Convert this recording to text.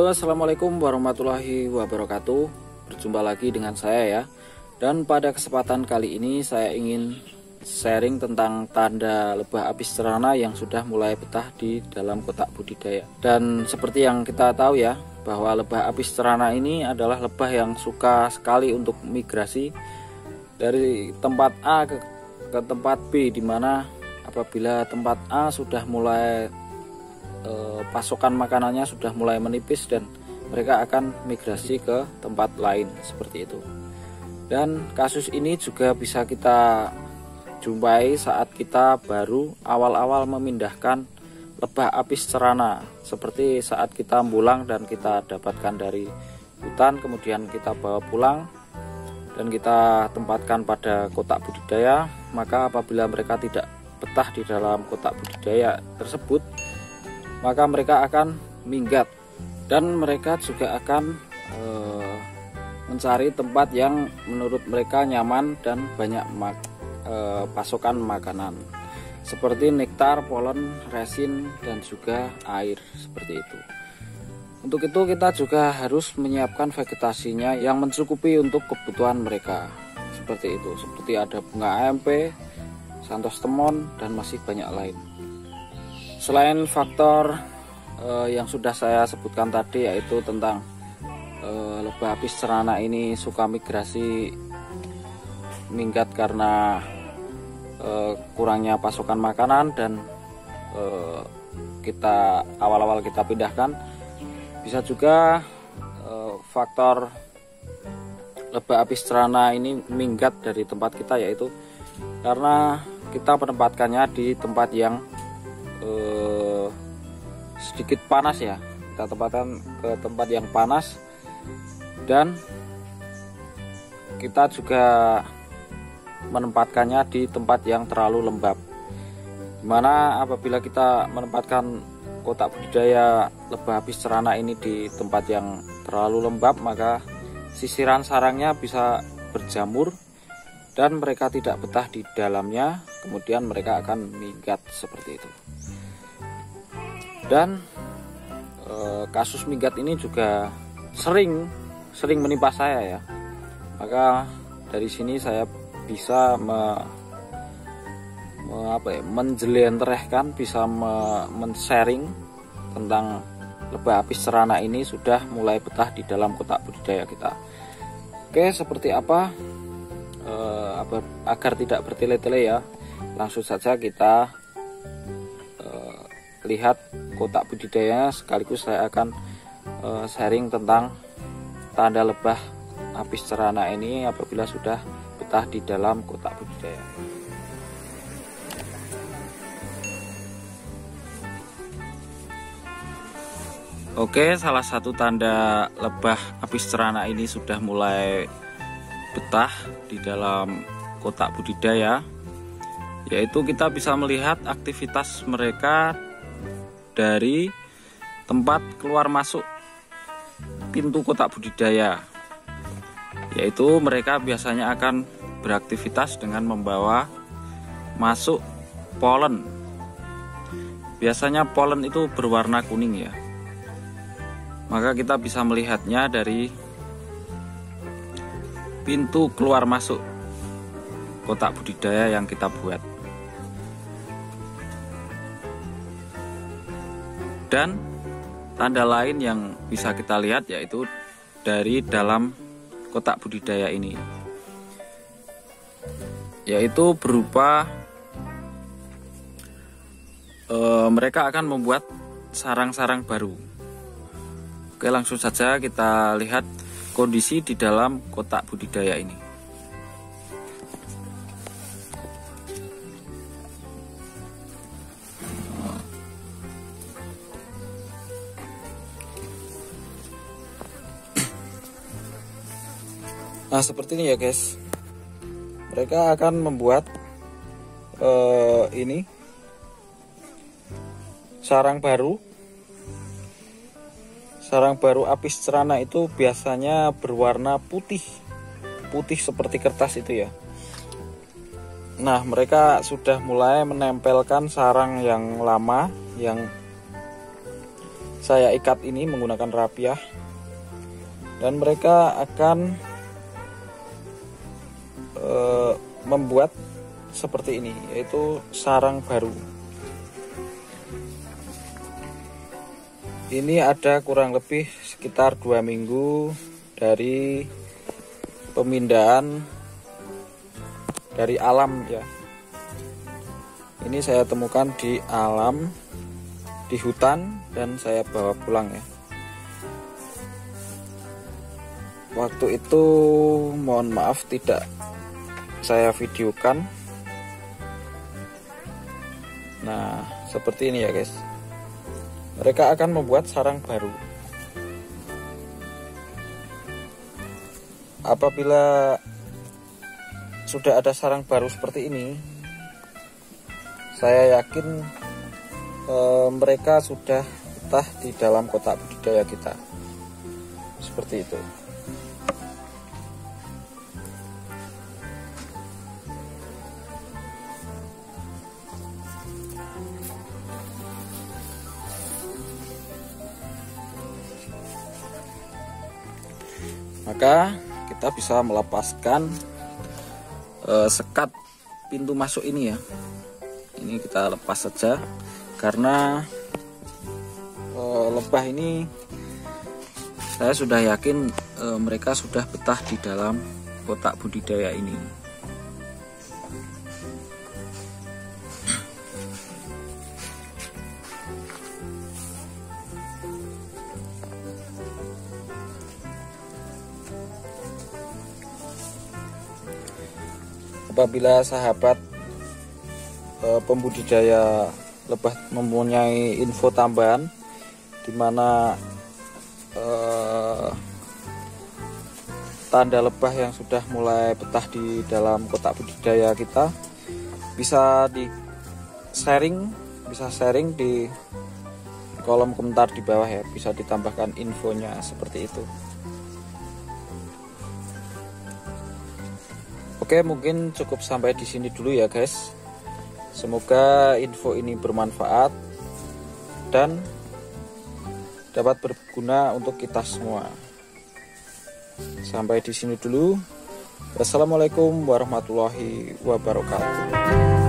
Halo, assalamualaikum warahmatullahi wabarakatuh. Berjumpa lagi dengan saya ya. Dan pada kesempatan kali ini saya ingin sharing tentang tanda lebah apis cerana yang sudah mulai betah di dalam kotak budidaya. Dan seperti yang kita tahu ya, bahwa lebah apis cerana ini adalah lebah yang suka sekali untuk migrasi dari tempat A ke tempat B, dimana apabila tempat A sudah mulai pasokan makanannya sudah mulai menipis dan mereka akan migrasi ke tempat lain seperti itu. Dan kasus ini juga bisa kita jumpai saat kita baru awal-awal memindahkan lebah apis cerana, seperti saat kita pulang dan kita dapatkan dari hutan, kemudian kita bawa pulang dan kita tempatkan pada kotak budidaya. Maka apabila mereka tidak betah di dalam kotak budidaya tersebut, maka mereka akan minggat dan mereka juga akan mencari tempat yang menurut mereka nyaman dan banyak pasokan makanan seperti nektar, polen, resin, dan juga air seperti itu. Untuk itu kita juga harus menyiapkan vegetasinya yang mencukupi untuk kebutuhan mereka seperti itu, seperti ada bunga AMP, Santos Temon, dan masih banyak lain. Selain faktor yang sudah saya sebutkan tadi, yaitu tentang lebah apis cerana ini suka migrasi minggat karena kurangnya pasokan makanan dan kita awal-awal kita pindahkan, bisa juga faktor lebah apis cerana ini minggat dari tempat kita, yaitu karena kita menempatkannya di tempat yang sedikit panas ya. Kita tempatkan ke tempat yang panas dan kita juga menempatkannya di tempat yang terlalu lembab, dimana apabila kita menempatkan kotak budidaya lebah apis cerana ini di tempat yang terlalu lembab, maka sisiran sarangnya bisa berjamur dan mereka tidak betah di dalamnya, kemudian mereka akan minggat seperti itu. Dan kasus minggat ini juga sering menimpa saya ya. Maka dari sini saya bisa menjelentrehkan, bisa men-sharing tentang lebah apis cerana ini sudah mulai betah di dalam kotak budidaya kita. Oke, seperti apa? Agar tidak bertele-tele ya, langsung saja kita lihat kotak budidaya, sekaligus saya akan sharing tentang tanda lebah apis cerana ini apabila sudah betah di dalam kotak budidaya. Oke, salah satu tanda lebah apis cerana ini sudah mulai betah di dalam kotak budidaya, yaitu kita bisa melihat aktivitas mereka dari tempat keluar masuk pintu kotak budidaya, yaitu mereka biasanya akan beraktivitas dengan membawa masuk polen. Biasanya polen itu berwarna kuning ya, maka kita bisa melihatnya dari pintu keluar masuk kotak budidaya yang kita buat. Dan tanda lain yang bisa kita lihat yaitu dari dalam kotak budidaya ini, yaitu berupa mereka akan membuat sarang-sarang baru. Oke, langsung saja kita lihat kondisi di dalam kotak budidaya ini. Nah, seperti ini ya guys, mereka akan membuat ini sarang baru. Sarang baru apis cerana itu biasanya berwarna putih seperti kertas itu ya. Nah, mereka sudah mulai menempelkan sarang yang lama yang saya ikat ini menggunakan rapiah, dan mereka akan membuat seperti ini, yaitu sarang baru. Ini ada kurang lebih sekitar 2 minggu dari pemindahan dari alam ya. Ini saya temukan di alam, di hutan, dan saya bawa pulang ya. Waktu itu mohon maaf tidak saya videokan. Nah, seperti ini ya guys. Mereka akan membuat sarang baru. Apabila sudah ada sarang baru seperti ini, saya yakin mereka sudah betah di dalam kotak budidaya kita. Seperti itu. Maka kita bisa melepaskan sekat pintu masuk ini ya. Ini kita lepas saja, karena lebah ini saya sudah yakin mereka sudah betah di dalam kotak budidaya ini. Apabila sahabat pembudidaya lebah mempunyai info tambahan di mana tanda lebah yang sudah mulai betah di dalam kotak budidaya kita, bisa sharing di kolom komentar di bawah ya, bisa ditambahkan infonya seperti itu. Oke, mungkin cukup sampai di sini dulu ya guys. Semoga info ini bermanfaat dan dapat berguna untuk kita semua. Sampai di sini dulu. Wassalamualaikum warahmatullahi wabarakatuh.